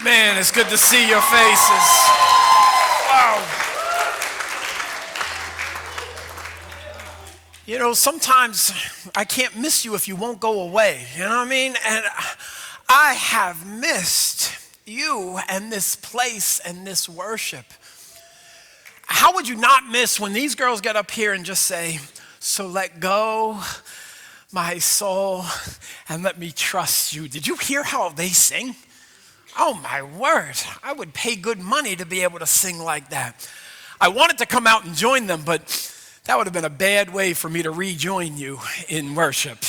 Man, it's good to see your faces. Wow. You know, sometimes I can't miss you if you won't go away. You know what I mean? And I have missed you and this place and this worship. How would you not miss when these girls get up here and just say, "So let go, my soul, and let me trust you"? Did you hear how they sing? Oh my word, I would pay good money to be able to sing like that. I wanted to come out and join them, but that would have been a bad way for me to rejoin you in worship.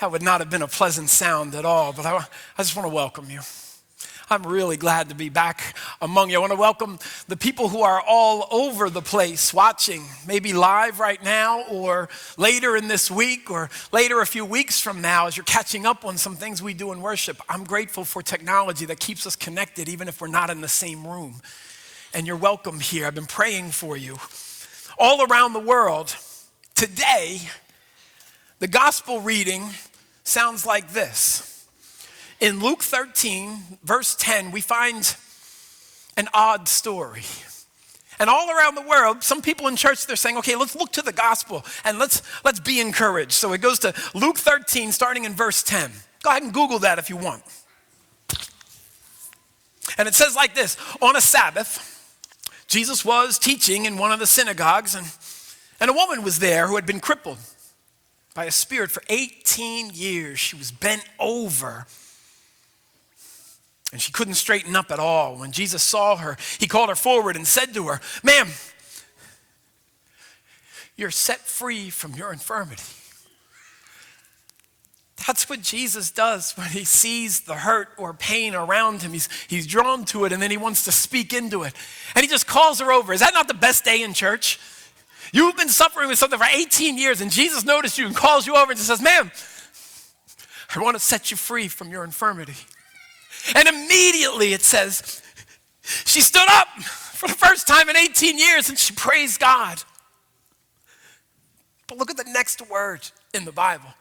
That would not have been a pleasant sound at all, but I just want to welcome you. I'm really glad to be back among you. I want to welcome the people who are all over the place watching, maybe live right now or later in this week or later a few weeks from now as you're catching up on some things we do in worship. I'm grateful for technology that keeps us connected even if we're not in the same room. And you're welcome here. I've been praying for you. All around the world, today, the gospel reading sounds like this. In Luke 13, verse 10, we find an odd story. And all around the world, some people in church, they're saying, okay, let's look to the gospel and let's be encouraged. So it goes to Luke 13, starting in verse 10. Go ahead and Google that if you want. And it says like this: on a Sabbath, Jesus was teaching in one of the synagogues, and a woman was there who had been crippled by a spirit for 18 years. She was bent over, and she couldn't straighten up at all. When Jesus saw her, he called her forward and said to her, "Ma'am, you're set free from your infirmity." That's what Jesus does when he sees the hurt or pain around him. He's drawn to it, and then he wants to speak into it. And he just calls her over. Is that not the best day in church? You've been suffering with something for 18 years, and Jesus noticed you and calls you over and says, "Ma'am, I want to set you free from your infirmity." And immediately it says, she stood up for the first time in 18 years, and she praised God. But look at the next word in the Bible.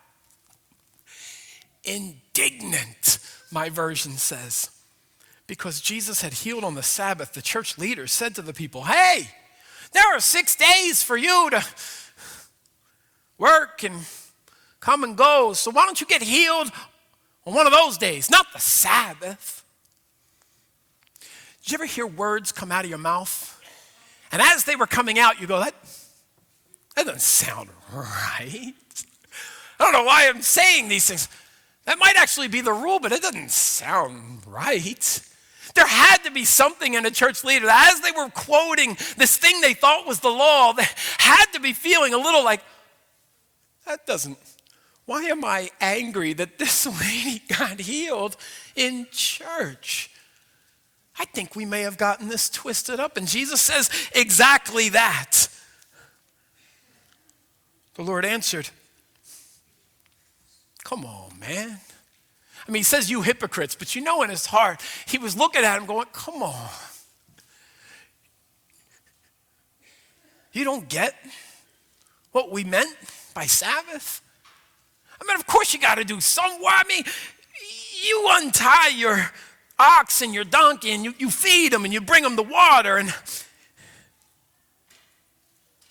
Indignant, my version says. Because Jesus had healed on the Sabbath, the church leaders said to the people, "Hey, there are 6 days for you to work and come and go, so why don't you get healed on one of those days, not the Sabbath?" Did you ever hear words come out of your mouth? And as they were coming out, you go, that doesn't sound right. I don't know why I'm saying these things. That might actually be the rule, but it doesn't sound right. There had to be something in a church leader that as they were quoting this thing they thought was the law, they had to be feeling a little like, why am I angry that this lady got healed in church? I think we may have gotten this twisted up. And Jesus says exactly that. The Lord answered, "Come on, man." I mean, he says, "You hypocrites," but you know in his heart, he was looking at him going, come on. You don't get what we meant by Sabbath? I mean, of course you got to do I mean, you untie your ox and your donkey and you feed them and you bring them the water. And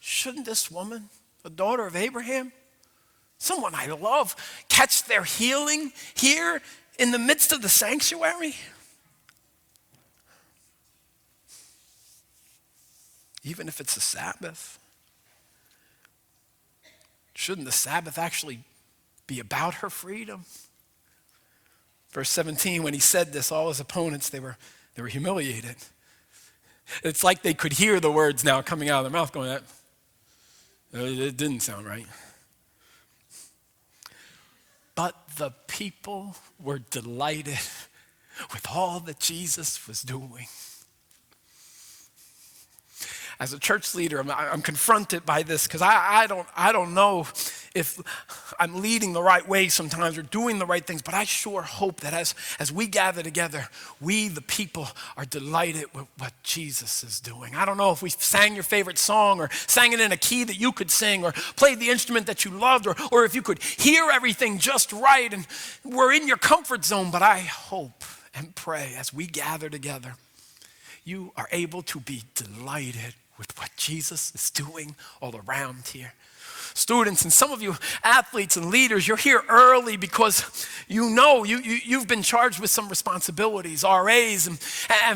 shouldn't this woman, the daughter of Abraham, someone I love, catch their healing here in the midst of the sanctuary? Even if it's a Sabbath, shouldn't the Sabbath actually be about her freedom? Verse 17, when he said this, all his opponents, they were humiliated. It's like they could hear the words now coming out of their mouth going, it didn't sound right. But the people were delighted with all that Jesus was doing. As a church leader, I'm confronted by this because I don't know if I'm leading the right way sometimes or doing the right things, but I sure hope that as we gather together, we, the people, are delighted with what Jesus is doing. I don't know if we sang your favorite song or sang it in a key that you could sing or played the instrument that you loved or if you could hear everything just right and we're in your comfort zone, but I hope and pray as we gather together, you are able to be delighted with what Jesus is doing all around here. Students, and some of you athletes and leaders, you're here early because you know you've been charged with some responsibilities, RAs and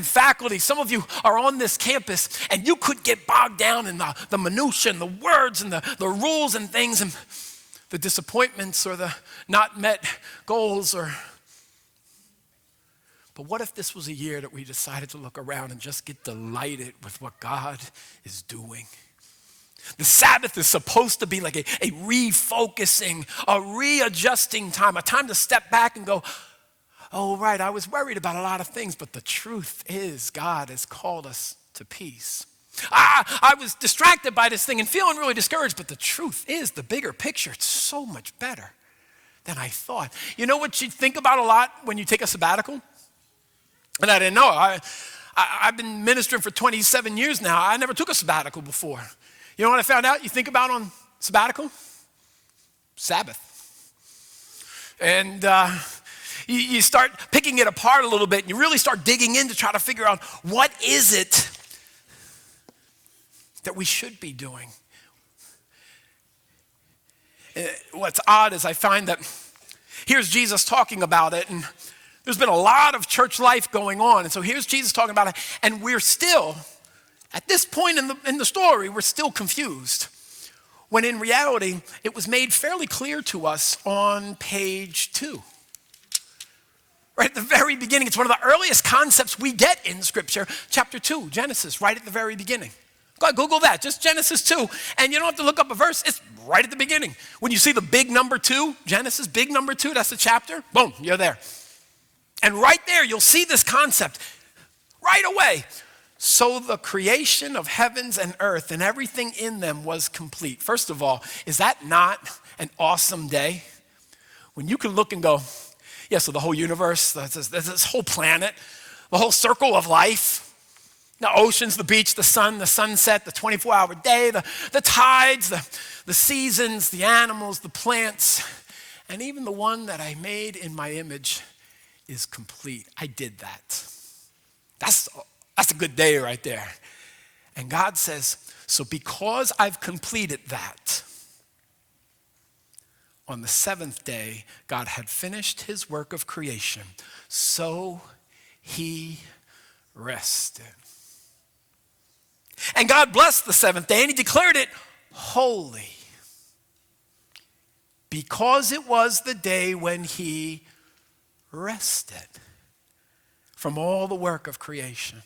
faculty. Some of you are on this campus and you could get bogged down in the minutia and the words and the rules and things and the disappointments or the not met goals. But what if this was a year that we decided to look around and just get delighted with what God is doing? The Sabbath is supposed to be like a refocusing, a readjusting time, a time to step back and go, oh, right, I was worried about a lot of things, but the truth is God has called us to peace. I was distracted by this thing and feeling really discouraged, but the truth is the bigger picture, it's so much better than I thought. You know what you think about a lot when you take a sabbatical? And I didn't know. I've been ministering for 27 years now. I never took a sabbatical before. You know what I found out you think about on sabbatical? Sabbath. And you start picking it apart a little bit, and you really start digging in to try to figure out what is it that we should be doing. What's odd is I find that here's Jesus talking about it, and there's been a lot of church life going on, and so here's Jesus talking about it, and we're still, at this point in the story, we're still confused. When in reality, it was made fairly clear to us on page 2. Right at the very beginning, it's one of the earliest concepts we get in Scripture, chapter 2, Genesis, right at the very beginning. Go ahead, Google that, just Genesis 2, and you don't have to look up a verse, it's right at the beginning. When you see the big number 2, Genesis, big number 2, that's the chapter, boom, you're there. And right there, you'll see this concept right away. So the creation of heavens and earth and everything in them was complete. First of all, is that not an awesome day? When you can look and go, yeah, so the whole universe, this whole planet, the whole circle of life, the oceans, the beach, the sun, the sunset, the 24-hour day, the tides, the seasons, the animals, the plants, and even the one that I made in my image is complete. I did that. That's a good day right there. And God says, so because I've completed that, on the 7th day, God had finished his work of creation, so he rested. And God blessed the 7th day and he declared it holy because it was the day when he rested from all the work of creation.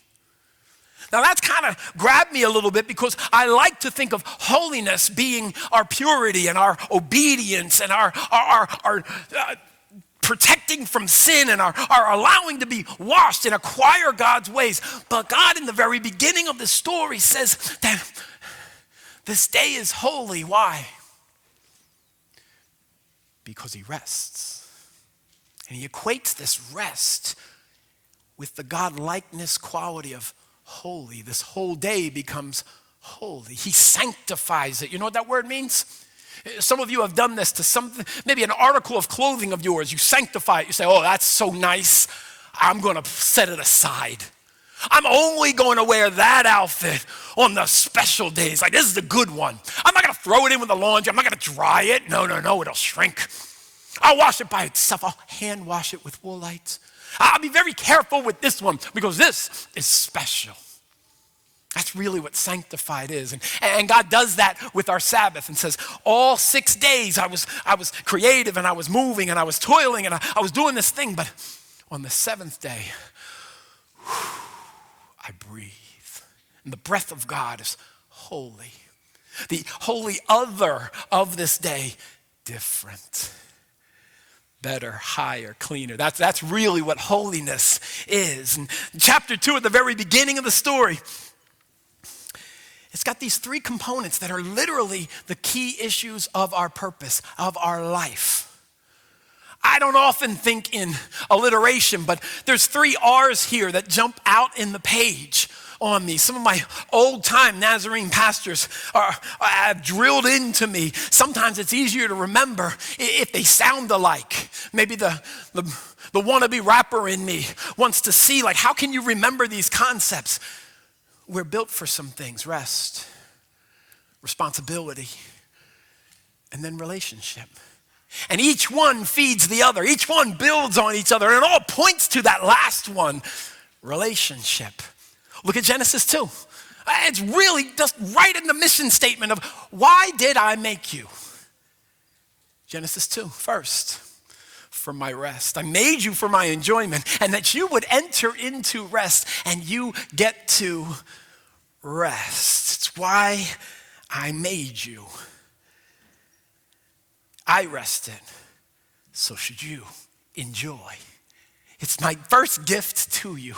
Now that's kind of grabbed me a little bit because I like to think of holiness being our purity and our obedience and our protecting from sin and our allowing to be washed and acquire God's ways. But God in the very beginning of the story says that this day is holy. Why? Because he rests. And he equates this rest with the God-likeness quality of holy. This whole day becomes holy. He sanctifies it. You know what that word means? Some of you have done this to something, maybe an article of clothing of yours. You sanctify it. You say, oh, that's so nice. I'm going to set it aside. I'm only going to wear that outfit on the special days. Like, this is the good one. I'm not going to throw it in with the laundry. I'm not going to dry it. No, it'll shrink. I'll wash it by itself. I'll hand wash it with Woolites. I'll be very careful with this one because this is special. That's really what sanctified is. And God does that with our Sabbath and says, all 6 days I was creative and I was moving and I was toiling and I was doing this thing. But on the 7th day, I breathe. And the breath of God is holy. The holy other of this day, different. Better, higher, cleaner. That's really what holiness is. And chapter 2, at the very beginning of the story, it's got these 3 components that are literally the key issues of our purpose, of our life. I don't often think in alliteration, but there's 3 R's here that jump out in the page on me. Some of my old-time Nazarene pastors have drilled into me. Sometimes it's easier to remember if they sound alike. Maybe the The wannabe rapper in me wants to see, like, how can you remember these concepts? We're built for some things: rest, responsibility, and then relationship. And each one feeds the other. Each one builds on each other. And it all points to that last one, relationship. Look at Genesis 2. It's really just right in the mission statement of, why did I make you? Genesis 2, first, for my rest. I made you for my enjoyment, and that you would enter into rest, and you get to rest. It's why I made you. I rested, so should you enjoy. It's my first gift to you.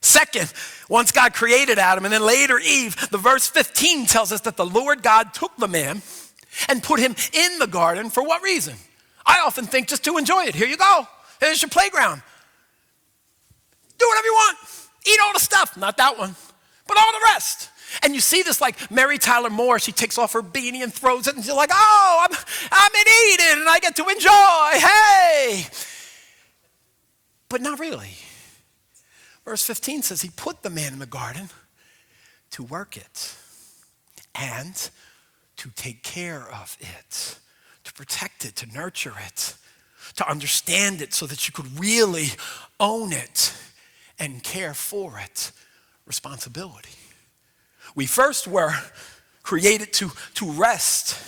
Second, once God created Adam and then later Eve, the verse 15 tells us that the Lord God took the man and put him in the garden. For what reason? I often think just to enjoy it. Here you go. Here's your playground. Do whatever you want. Eat all the stuff. Not that one, but all the rest. And you see this like Mary Tyler Moore. She takes off her beanie and throws it, and she's like, oh, I'm in Eden, and I get to enjoy. Hey. But not really. Verse 15 says he put the man in the garden to work it and to take care of it, to protect it, to nurture it, to understand it so that you could really own it and care for it. Responsibility. We first were created to rest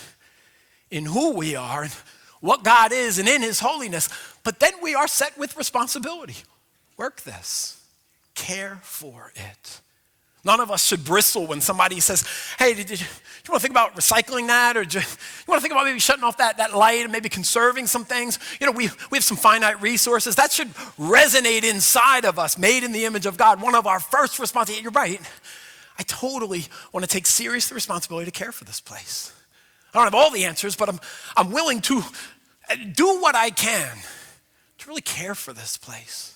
in who we are and what God is and in his holiness, but then we are set with responsibility. Work this. Care for it. None of us should bristle when somebody says, hey, do you want to think about recycling that? Or do you want to think about maybe shutting off that light and maybe conserving some things? You know, we have some finite resources. That should resonate inside of us, made in the image of God. One of our first responsibilities, you're right, I totally want to take serious the responsibility to care for this place. I don't have all the answers, but I'm willing to do what I can to really care for this place.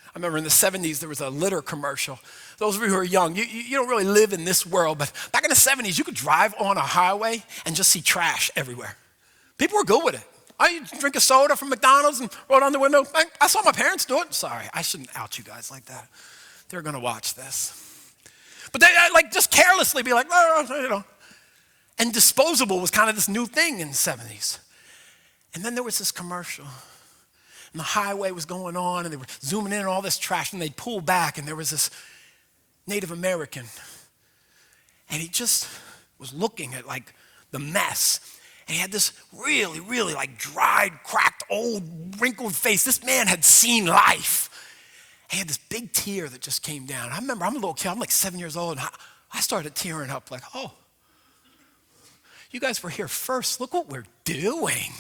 I remember in the 70s, there was a litter commercial. Those of you who are young, you don't really live in this world, but back in the 70s, you could drive on a highway and just see trash everywhere. People were good with it. I drink a soda from McDonald's and roll down the window. I saw my parents do it. Sorry, I shouldn't out you guys like that. They're going to watch this. But they like just carelessly be like, oh, you know. And disposable was kind of this new thing in the 70s. And then there was this commercial. And the highway was going on, and they were zooming in on all this trash, and they'd pull back, and there was this Native American. And he just was looking at like the mess. And he had this really, really like dried, cracked, old, wrinkled face. This man had seen life. He had this big tear that just came down. I remember, I'm a little kid, I'm like 7 years old, and I started tearing up like, oh, you guys were here first. Look what we're doing.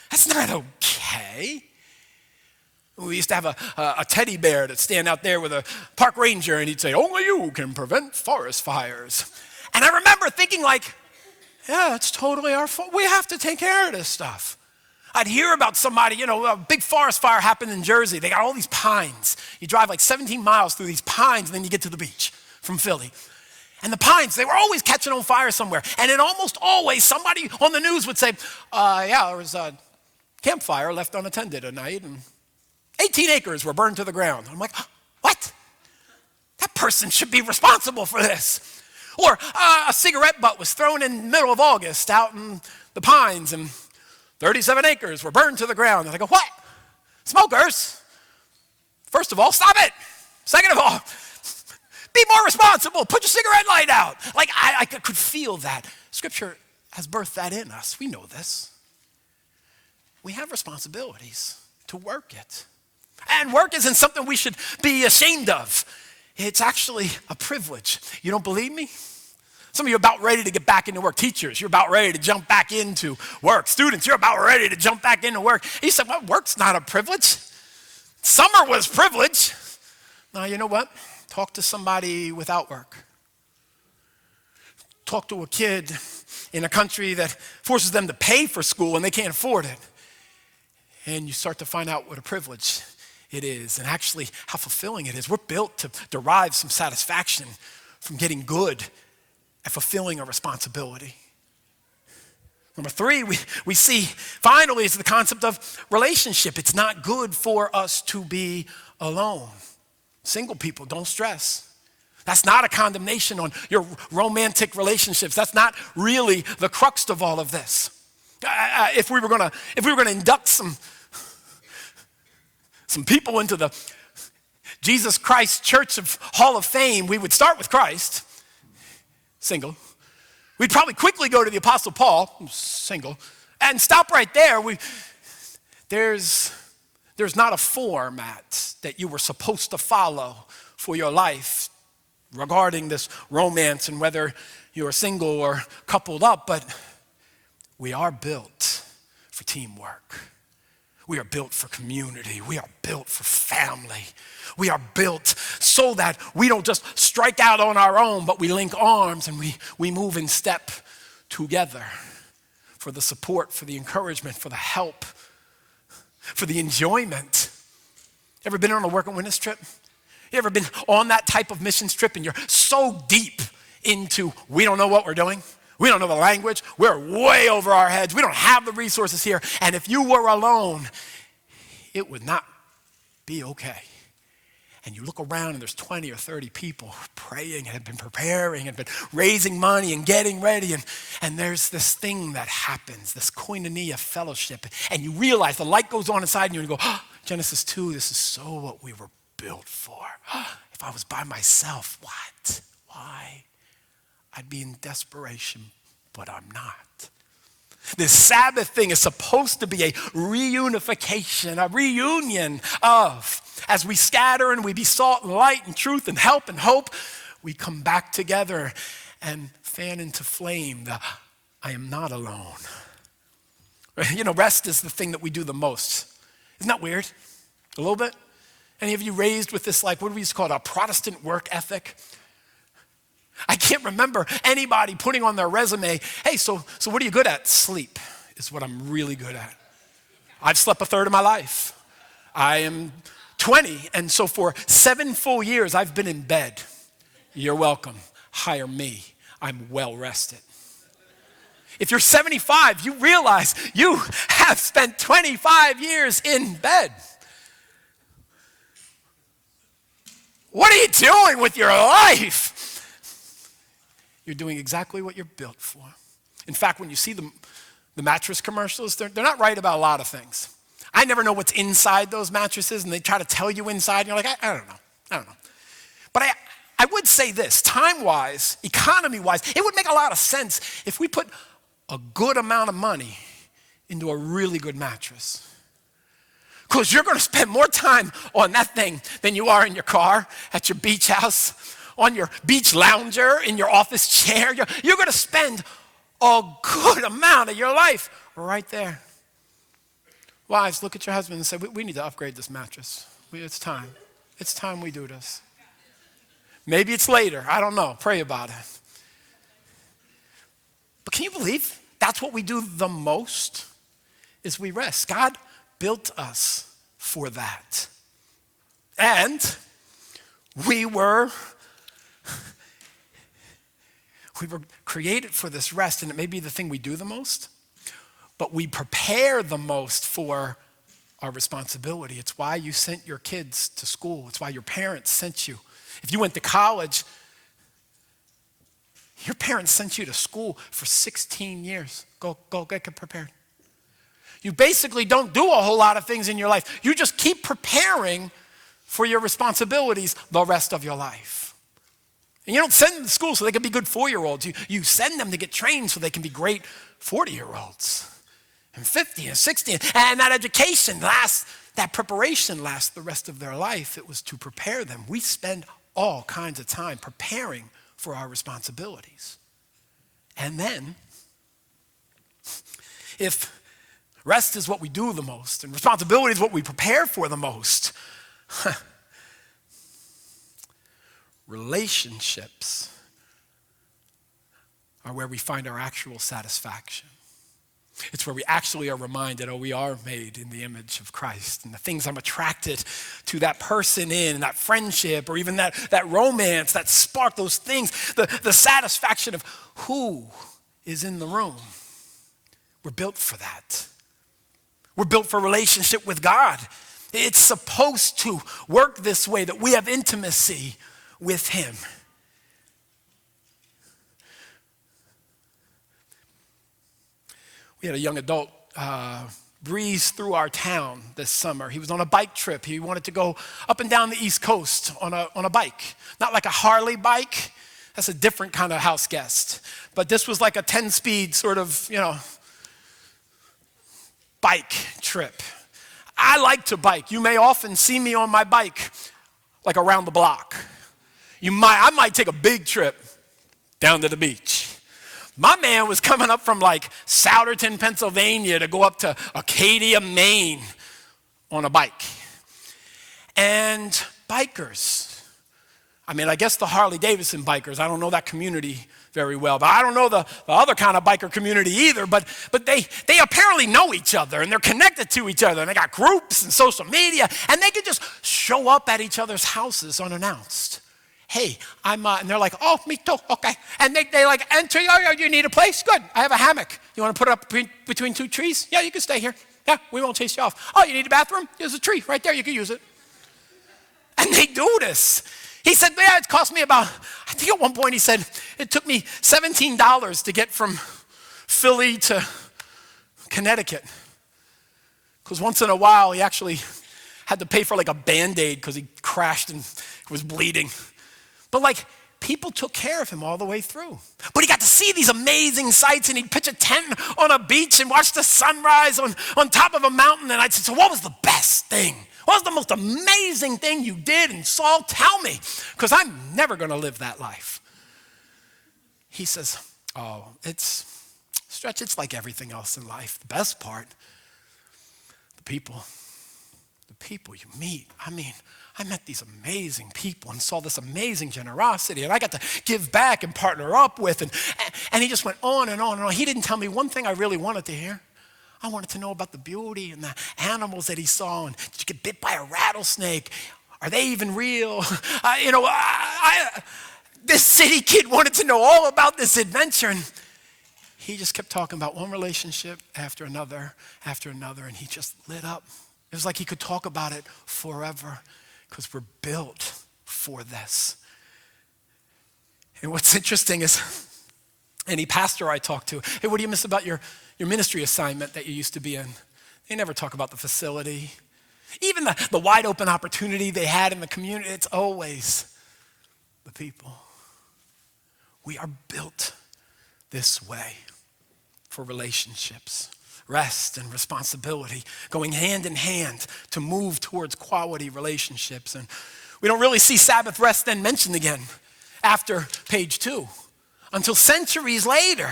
That's not okay. We used to have a teddy bear that stand out there with a park ranger, and he'd say, only you can prevent forest fires. And I remember thinking like, yeah, it's totally our fault. We have to take care of this stuff. I'd hear about somebody, you know, a big forest fire happened in Jersey. They got all these pines. You drive like 17 miles through these pines, and then you get to the beach from Philly. And the pines, they were always catching on fire somewhere. And then almost always somebody on the news would say, yeah, there was a campfire left unattended at night, and 18 acres were burned to the ground. I'm like, what? That person should be responsible for this. Or a cigarette butt was thrown in the middle of August out in the pines, and 37 acres were burned to the ground. And I go, what? Smokers, first of all, stop it. Second of all, be more responsible. Put your cigarette light out. Like I could feel that. Scripture has birthed that in us. We know this. We have responsibilities to work it. And work isn't something we should be ashamed of. It's actually a privilege. You don't believe me? Some of you are about ready to get back into work. Teachers, you're about ready to jump back into work. Students, you're about ready to jump back into work. He said, well, work's not a privilege. Summer was privilege. Now, you know what? Talk to somebody without work. Talk to a kid in a country that forces them to pay for school and they can't afford it. And you start to find out what a privilege it is and actually how fulfilling it is. We're built to derive some satisfaction from getting good at fulfilling a responsibility. Number three, we see finally is the concept of relationship. It's not good for us to be alone. Single people, don't stress. That's not a condemnation on your romantic relationships. That's not really the crux of all of this. If we were gonna induct some people into the Jesus Christ Church of Hall of Fame, we would start with Christ, single. We'd probably quickly go to the Apostle Paul, single, and stop right there. There's not a format that you were supposed to follow for your life regarding this romance and whether you're single or coupled up, but we are built for teamwork. We are built for community. We are built for family. We are built so that we don't just strike out on our own, but we link arms and we move in step together for the support, for the encouragement, for the help, for the enjoyment. Ever been on a work and witness trip? You ever been on that type of missions trip and you're so deep into we don't know what we're doing? We don't know the language. We're way over our heads. We don't have the resources here. And if you were alone, it would not be okay. And you look around and there's 20 or 30 people praying and have been preparing and been raising money and getting ready. And there's this thing that happens, this koinonia fellowship. And you realize the light goes on inside you and you go, oh, Genesis 2, this is so what we were built for. If I was by myself, what? Why? I'd be in desperation, but I'm not. This Sabbath thing is supposed to be a reunification, a reunion of, as we scatter and we be salt and light and truth and help and hope, we come back together and fan into flame the I am not alone. You know, rest is the thing that we do the most. Isn't that weird? A little bit? Any of you raised with this, like, what do we used to call it, a Protestant work ethic? I can't remember anybody putting on their resume, hey, so what are you good at? Sleep is what I'm really good at. I've slept a third of my life. I am 20, and so for 7 full years, I've been in bed. You're welcome. Hire me. I'm well rested. If you're 75, you realize you have spent 25 years in bed. What are you doing with your life? You're doing exactly what you're built for. In fact, when you see the mattress commercials, they're not right about a lot of things. I never know what's inside those mattresses, and they try to tell you inside, and you're like, I don't know. But I would say this, time-wise, economy-wise, it would make a lot of sense if we put a good amount of money into a really good mattress. Because you're going to spend more time on that thing than you are in your car, at your beach house, on your beach lounger, in your office chair. You're going to spend a good amount of your life right there. Wives, look at your husband and say, we need to upgrade this mattress. It's time. It's time we do this. Maybe it's later. I don't know. Pray about it. But can you believe that's what we do the most is we rest. God built us for that. And we were created for this rest, and it may be the thing we do the most, but we prepare the most for our responsibility. It's why you sent your kids to school. It's why your parents sent you. If you went to college, your parents sent you to school for 16 years. Go get prepared. You basically don't do a whole lot of things in your life. You just keep preparing for your responsibilities the rest of your life. And you don't send them to school so they can be good 4-year-olds. You send them to get trained so they can be great 40-year-olds and 50 and 60. And that education lasts, that preparation lasts the rest of their life. It was to prepare them. We spend all kinds of time preparing for our responsibilities. And then, if rest is what we do the most and responsibility is what we prepare for the most, relationships are where we find our actual satisfaction. It's where we actually are reminded, we are made in the image of Christ. And the things I'm attracted to that person in, that friendship, or even that romance, that spark, those things, the satisfaction of who is in the room. We're built for that. We're built for relationship with God. It's supposed to work this way, that we have intimacy with him. We had a young adult breeze through our town this summer. He was on a bike trip. He wanted to go up and down the East Coast on a bike. Not like a Harley bike. That's a different kind of house guest. But this was like a 10-speed sort of, bike trip. I like to bike. You may often see me on my bike, like around the block. I might take a big trip down to the beach. My man was coming up from like Souderton, Pennsylvania to go up to Acadia, Maine on a bike. And bikers, I guess the Harley-Davidson bikers, I don't know that community very well, but I don't know the other kind of biker community either, but they apparently know each other and they're connected to each other and they got groups and social media and they can just show up at each other's houses unannounced. Hey, and they're like, oh, me too, okay. And they like enter, you need a place? Good, I have a hammock. You want to put it up between two trees? Yeah, you can stay here. Yeah, we won't chase you off. Oh, you need a bathroom? There's a tree right there, you can use it. And they do this. He said, yeah, it cost me about, I think at one point he said, it took me $17 to get from Philly to Connecticut. Because once in a while, he actually had to pay for like a Band-Aid because he crashed and was bleeding. But like, people took care of him all the way through. But he got to see these amazing sights and he'd pitch a tent on a beach and watch the sunrise on top of a mountain. And I'd say, so what was the best thing? What was the most amazing thing you did and saw? Tell me, because I'm never going to live that life. He says, oh, it's like everything else in life. The best part, the people you meet. I met these amazing people and saw this amazing generosity and I got to give back and partner up with and he just went on and on and on. He didn't tell me one thing I really wanted to hear. I wanted to know about the beauty and the animals that he saw. And did you get bit by a rattlesnake? Are they even real? This city kid wanted to know all about this adventure. And he just kept talking about one relationship after another, and he just lit up. It was like he could talk about it forever because we're built for this. And what's interesting is any pastor I talk to, hey, what do you miss about your ministry assignment that you used to be in? They never talk about the facility. Even the wide open opportunity they had in the community, it's always the people. We are built this way for relationships, rest and responsibility, going hand in hand to move towards quality relationships. And we don't really see Sabbath rest then mentioned again after page 2. Until centuries later,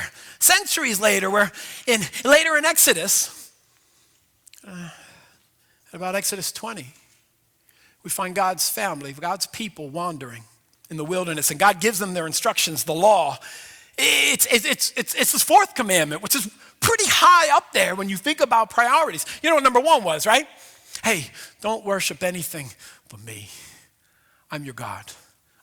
where later in Exodus, about Exodus 20, we find God's family, God's people wandering in the wilderness, and God gives them their instructions, the law. It's his fourth commandment, which is pretty high up there when you think about priorities. You know what number 1 was, right? Hey, don't worship anything but me. I'm your God.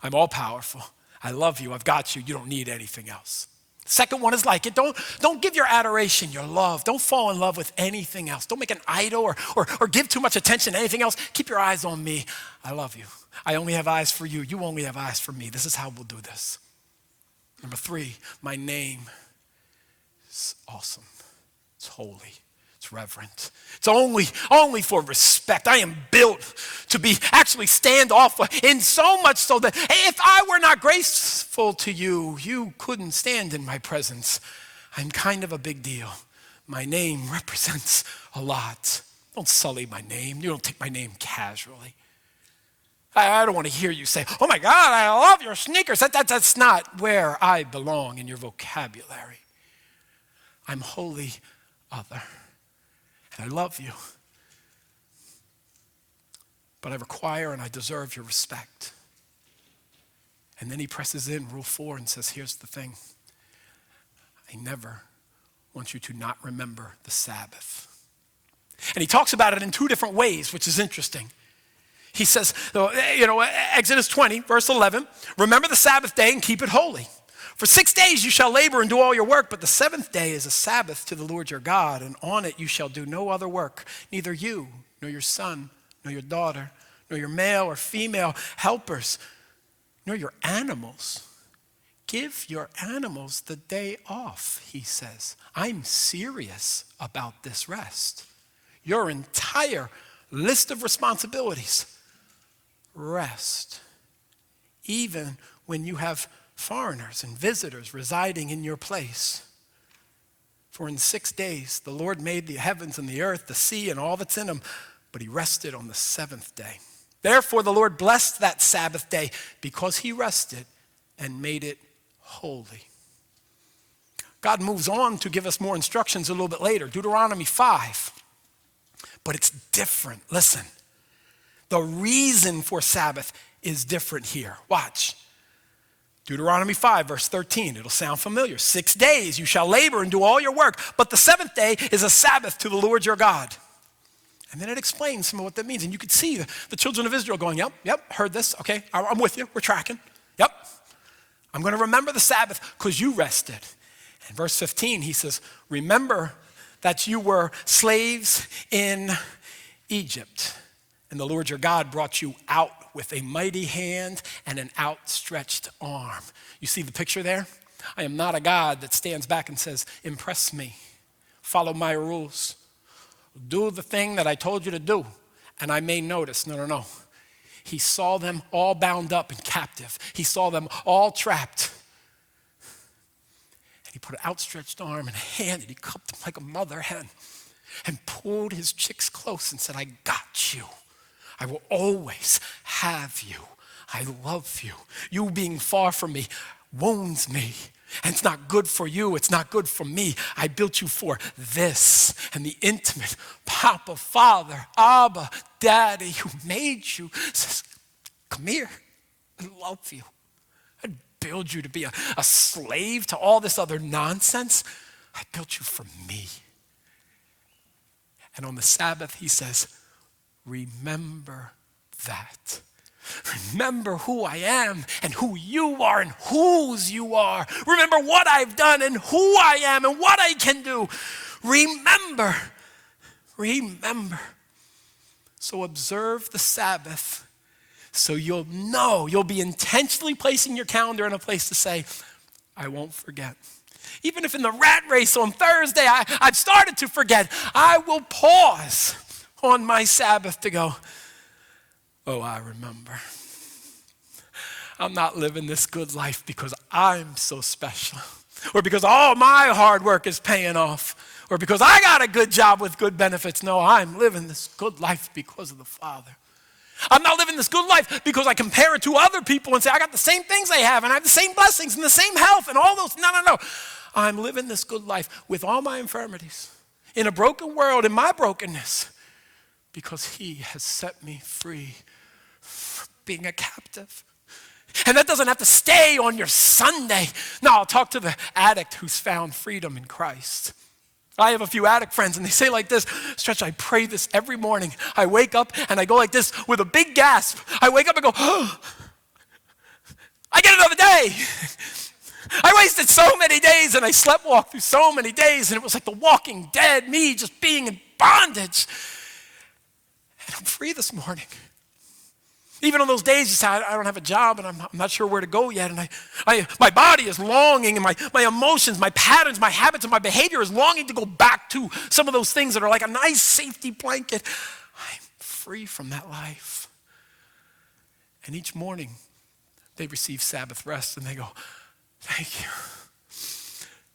I'm all powerful. I love you. I've got you. You don't need anything else. Second one is like it. Don't give your adoration, your love. Don't fall in love with anything else. Don't make an idol or give too much attention to anything else. Keep your eyes on me. I love you. I only have eyes for you. You only have eyes for me. This is how we'll do this. Number 3, my name is awesome. It's holy. It's reverent. It's only for respect. I am built to be actually standoff in so much so that if I were not graceful to you, you couldn't stand in my presence. I'm kind of a big deal. My name represents a lot. Don't sully my name. You don't take my name casually. I don't want to hear you say, oh my God, I love your sneakers. That's not where I belong in your vocabulary. I'm holy other. And I love you. But I require and I deserve your respect. And then he presses in rule 4 and says, here's the thing. I never want you to not remember the Sabbath. And he talks about it in 2 different ways, which is interesting. He says, Exodus 20, verse 11, remember the Sabbath day and keep it holy. For 6 days you shall labor and do all your work, but the seventh day is a Sabbath to the Lord your God, and on it you shall do no other work, neither you, nor your son, nor your daughter, nor your male or female helpers, nor your animals. Give your animals the day off, he says. I'm serious about this rest. Your entire list of responsibilities. Rest. Even when you have foreigners and visitors residing in your place. For in 6 days the Lord made the heavens and the earth, the sea, and all that's in them, but he rested on the seventh day. Therefore the Lord blessed that Sabbath day because he rested and made it holy. God moves on to give us more instructions a little bit later, Deuteronomy 5. But it's different. Listen, the reason for Sabbath is different here. Watch. Deuteronomy 5, verse 13. It'll sound familiar. 6 days you shall labor and do all your work, but the seventh day is a Sabbath to the Lord your God. And then it explains some of what that means. And you could see the children of Israel going, yep, heard this. Okay, I'm with you. We're tracking. Yep. I'm going to remember the Sabbath because you rested. And verse 15, he says, remember that you were slaves in Egypt, and the Lord your God brought you out with a mighty hand and an outstretched arm. You see the picture there? I am not a God that stands back and says, impress me, follow my rules, do the thing that I told you to do, and I may notice. No. He saw them all bound up and captive. He saw them all trapped. And he put an outstretched arm and a hand, and he cupped them like a mother hen and pulled his chicks close and said, I got you. I will always have you. I love you. You being far from me wounds me. And it's not good for you. It's not good for me. I built you for this. And the intimate Papa, Father, Abba, Daddy who made you says, come here. I love you. I build you to be a slave to all this other nonsense. I built you for me. And on the Sabbath, he says, remember that. Remember who I am and who you are and whose you are. Remember what I've done and who I am and what I can do. Remember. So observe the Sabbath so you'll know, you'll be intentionally placing your calendar in a place to say, I won't forget. Even if in the rat race on Thursday I've started to forget, I will pause on my Sabbath to go, oh, I remember. I'm not living this good life because I'm so special, or because all my hard work is paying off, or because I got a good job with good benefits. No, I'm living this good life because of the Father. I'm not living this good life because I compare it to other people and say, I got the same things they have, and I have the same blessings and the same health and all those. No. I'm living this good life with all my infirmities, in a broken world, in my brokenness, because he has set me free from being a captive. And that doesn't have to stay on your Sunday. No, I'll talk to the addict who's found freedom in Christ. I have a few addict friends, and they say like this, Stretch, I pray this every morning. I wake up and I go like this with a big gasp. I wake up and go, oh, I get another day. I wasted so many days, and I sleptwalked through so many days, and it was like the Walking Dead, me just being in bondage. And I'm free this morning. Even on those days you say, I don't have a job, and I'm not sure where to go yet, and my body is longing, and my emotions, my patterns, my habits, and my behavior is longing to go back to some of those things that are like a nice safety blanket. I'm free from that life. And each morning, they receive Sabbath rest, and they go, thank you.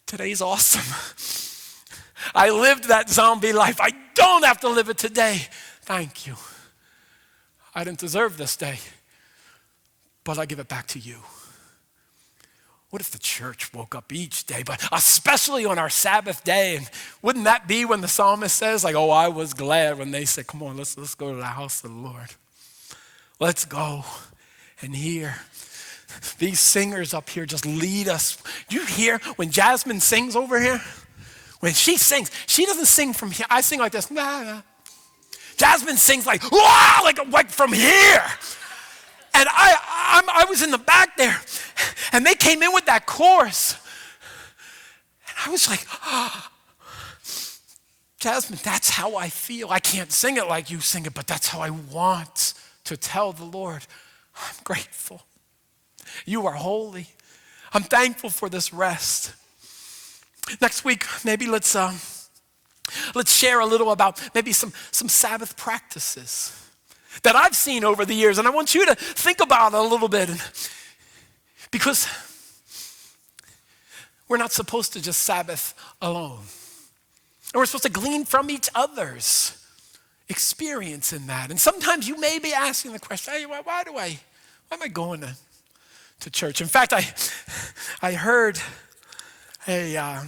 Today's awesome. I lived that zombie life. I don't have to live it today. Thank you. I didn't deserve this day, but I give it back to you. What if the church woke up each day, but especially on our Sabbath day? And wouldn't that be when the psalmist says, like, oh, I was glad when they said, come on, let's go to the house of the Lord. Let's go and hear. These singers up here just lead us. Do you hear when Jasmine sings over here? When she sings, she doesn't sing from here. I sing like this. Nah. Jasmine sings like, wow, like from here. And I was in the back there, And they came in with that chorus. And I was like, oh, Jasmine, that's how I feel. I can't sing it like you sing it, but that's how I want to tell the Lord, I'm grateful. You are holy. I'm thankful for this rest. Next week, maybe let's share a little about maybe some Sabbath practices that I've seen over the years, and I want you to think about it a little bit, because we're not supposed to just Sabbath alone. And we're supposed to glean from each other's experience in that. And sometimes you may be asking the question, hey, why am I going to church? In fact, I heard a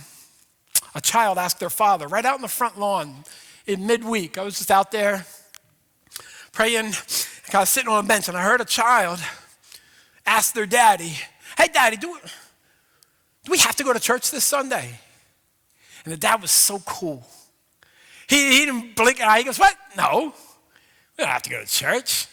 child ask their father right out in the front lawn in midweek. I was just out there praying, I was sitting on a bench, and I heard a child ask their daddy, hey, Daddy, do we have to go to church this Sunday? And the dad was so cool. He didn't blink an eye. He goes, what? No, we don't have to go to church.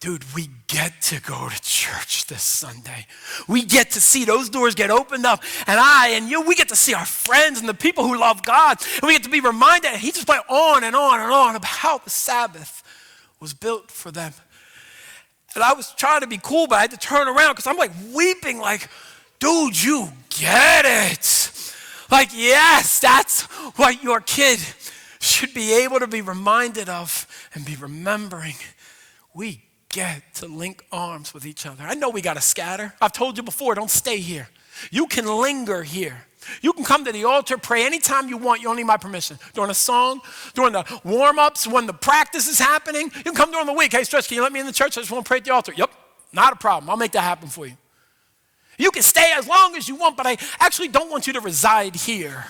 Dude, we get to go to church this Sunday. We get to see those doors get opened up. And I and you, we get to see our friends and the people who love God. And we get to be reminded. And he just went on and on and on about how the Sabbath was built for them. And I was trying to be cool, but I had to turn around because I'm like weeping like, dude, you get it. Like, yes, that's what your kid should be able to be reminded of and be remembering. We get to link arms with each other. I know we got to scatter. I've told you before, don't stay here. You can linger here. You can come to the altar, pray anytime you want. You don't need my permission. During a song, during the warm-ups, when the practice is happening. You can come during the week. Hey, Stretch, can you let me in the church? I just want to pray at the altar. Yep, not a problem. I'll make that happen for you. You can stay as long as you want, but I actually don't want you to reside here.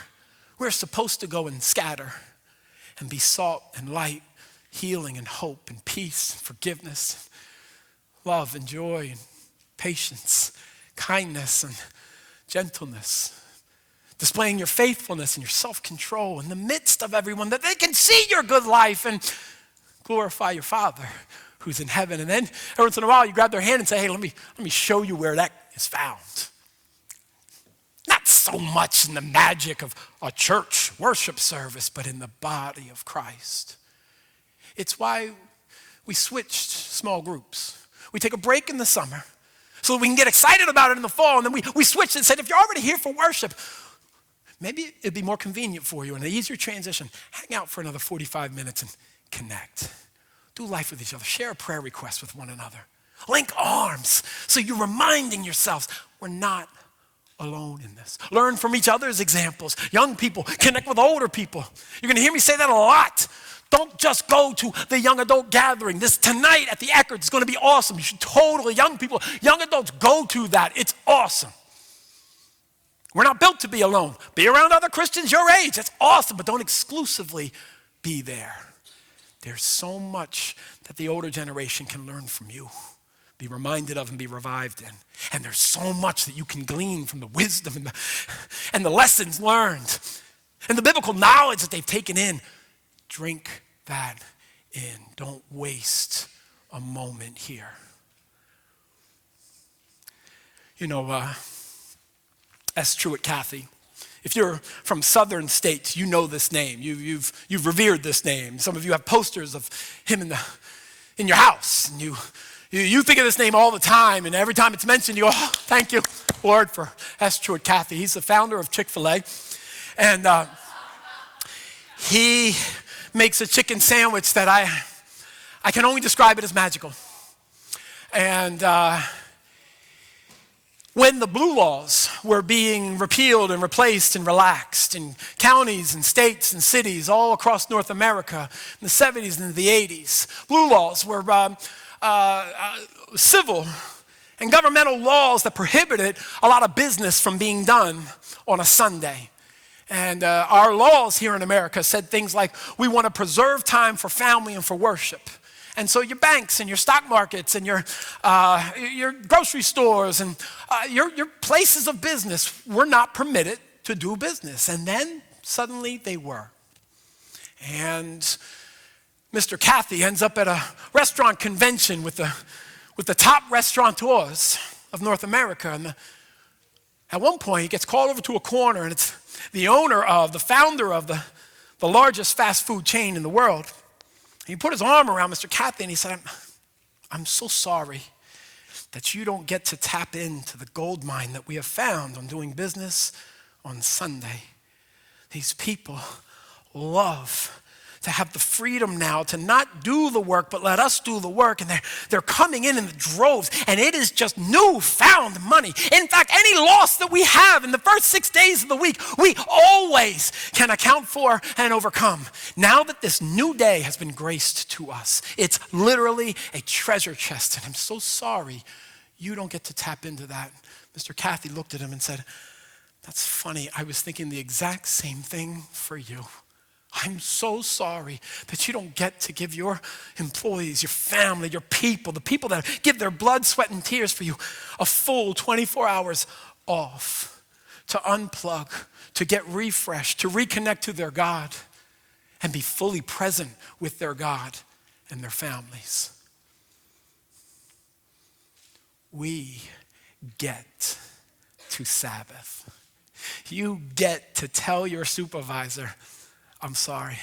We're supposed to go and scatter and be salt and light, healing and hope and peace, and forgiveness, love and joy and patience, kindness and gentleness, displaying your faithfulness and your self-control in the midst of everyone, that they can see your good life and glorify your Father who's in heaven. And then every once in a while you grab their hand and say, hey, let me show you where that is found. Not so much in the magic of a church worship service, but in the body of Christ. It's why we switched small groups. We take a break in the summer so that we can get excited about it in the fall, and then we switched and said, if you're already here for worship, maybe it'd be more convenient for you and an easier transition. Hang out for another 45 minutes and connect. Do life with each other. Share a prayer request with one another. Link arms so you're reminding yourselves we're not alone in this. Learn from each other's examples. Young people, connect with older people. You're going to hear me say that a lot. Don't just go to the young adult gathering. This tonight at the Eckerd is going to be awesome. You should totally, young people, young adults, go to that. It's awesome. We're not built to be alone. Be around other Christians your age. That's awesome, but don't exclusively be there. There's so much that the older generation can learn from you, be reminded of and be revived in. And there's so much that you can glean from the wisdom and the lessons learned and the biblical knowledge that they've taken in. Drink that in. Don't waste a moment here. You know, S. Truett Cathy. If you're from southern states, you know this name. You've revered this name. Some of you have posters of him in your house. And you think of this name all the time, and every time it's mentioned, you go, oh, thank you, Lord, for S. Truett Cathy. He's the founder of Chick-fil-A. And he makes a chicken sandwich that I can only describe it as magical. And when the blue laws were being repealed and replaced and relaxed in counties and states and cities all across North America in the 70s and the 80s, blue laws were civil and governmental laws that prohibited a lot of business from being done on a Sunday. And our laws here in America said things like, we want to preserve time for family and for worship. And so your banks and your stock markets and your grocery stores and your places of business were not permitted to do business. And then suddenly they were. And Mr. Cathy ends up at a restaurant convention with the top restaurateurs. of North America. And at one point, he gets called over to a corner, and it's the founder of the largest fast food chain in the world. And he put his arm around Mr. Cathy, and he said, I'm so sorry that you don't get to tap into the gold mine that we have found on doing business on Sunday. These people love to have the freedom now to not do the work, but let us do the work. And they're coming in the droves, and it is just newfound money. In fact, any loss that we have in the first 6 days of the week, we always can account for and overcome. Now that this new day has been graced to us, it's literally a treasure chest. And I'm so sorry you don't get to tap into that. Mr. Cathy looked at him and said, that's funny. I was thinking the exact same thing for you. I'm so sorry that you don't get to give your employees, your family, your people, the people that give their blood, sweat, and tears for you, a full 24 hours off to unplug, to get refreshed, to reconnect to their God, and be fully present with their God and their families. We get to Sabbath. You get to tell your supervisor, I'm sorry,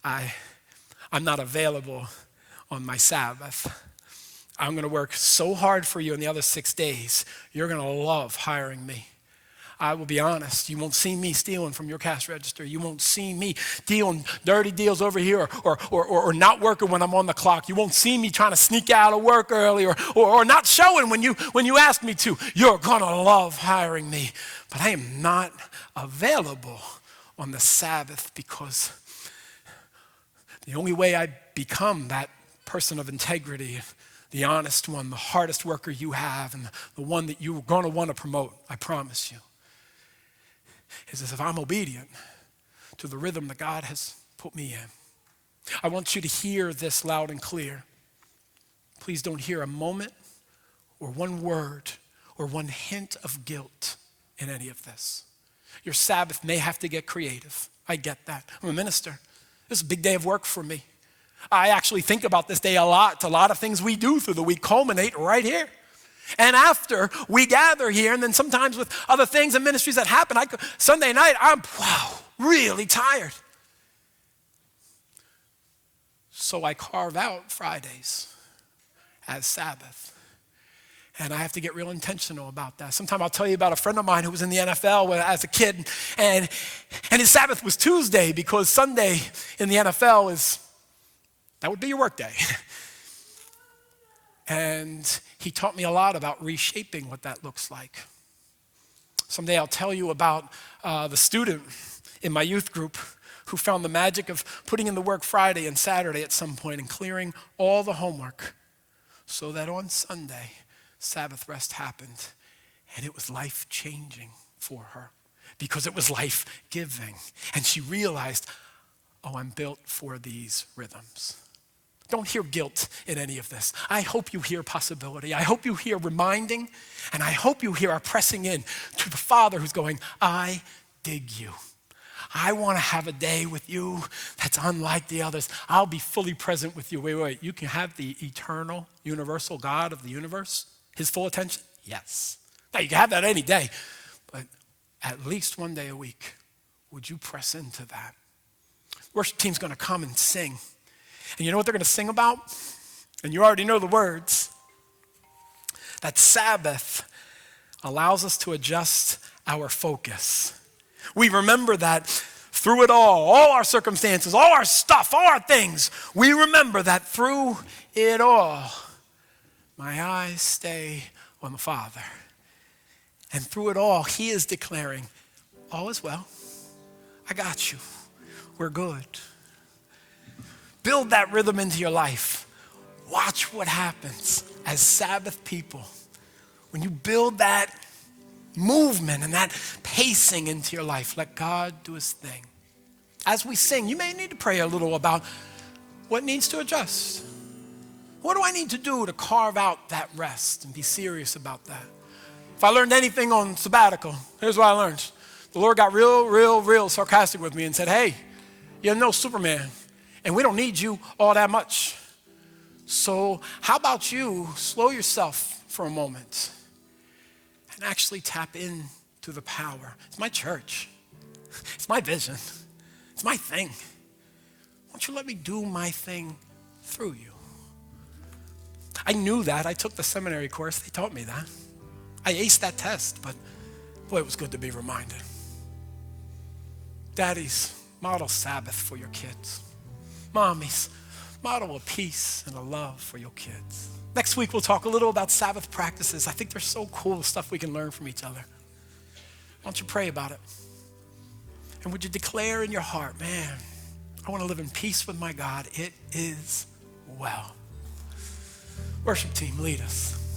I'm not available on my Sabbath. I'm going to work so hard for you in the other 6 days. You're going to love hiring me. I will be honest, you won't see me stealing from your cash register. You won't see me dealing dirty deals over here or not working when I'm on the clock. You won't see me trying to sneak out of work early or not showing when you ask me to. You're going to love hiring me. But I am not available on the Sabbath because the only way I become that person of integrity, the honest one, the hardest worker you have, and the one that you're going to want to promote, I promise you, is as if I'm obedient to the rhythm that God has put me in. I want you to hear this loud and clear. Please don't hear a moment or one word or one hint of guilt in any of this. Your Sabbath may have to get creative. I get that. I'm a minister. This is a big day of work for me. I actually think about this day a lot. A lot of things we do through the week culminate right here. And after we gather here, and then sometimes with other things and ministries that happen, Sunday night, I'm really tired. So I carve out Fridays as Sabbath. And I have to get real intentional about that. Sometime I'll tell you about a friend of mine who was in the NFL as a kid, and his Sabbath was Tuesday because Sunday in the NFL that would be your work day. And he taught me a lot about reshaping what that looks like. Someday I'll tell you about the student in my youth group who found the magic of putting in the work Friday and Saturday at some point and clearing all the homework so that on Sunday, Sabbath rest happened, and it was life-changing for her because it was life-giving. And she realized, I'm built for these rhythms. Don't hear guilt in any of this. I hope you hear possibility. I hope you hear reminding, and I hope you hear our pressing in to the Father who's going, I dig you. I want to have a day with you that's unlike the others. I'll be fully present with you. Wait. You can have the eternal, universal God of the universe, his full attention? Yes. Now, you can have that any day, but at least one day a week, would you press into that? Worship team's going to come and sing. And you know what they're going to sing about? And you already know the words. That Sabbath allows us to adjust our focus. We remember that through it all our circumstances, all our stuff, all our things, we remember that through it all, my eyes stay on the Father. And through it all, he is declaring, all is well. I got you. We're good. Build that rhythm into your life. Watch what happens as Sabbath people. When you build that movement and that pacing into your life, let God do his thing. As we sing, you may need to pray a little about what needs to adjust. What do I need to do to carve out that rest and be serious about that? If I learned anything on sabbatical, here's what I learned. The Lord got real sarcastic with me and said, hey, you're no Superman, and we don't need you all that much. So how about you slow yourself for a moment and actually tap into the power. It's my church. It's my vision. It's my thing. Why don't you let me do my thing through you? I knew that. I took the seminary course. They taught me that. I aced that test, but boy, it was good to be reminded. Daddies, model Sabbath for your kids. Mommies, model a peace and a love for your kids. Next week, we'll talk a little about Sabbath practices. I think they're so cool, stuff we can learn from each other. Why don't you pray about it? And would you declare in your heart, man, I want to live in peace with my God. It is well. Worship team, lead us.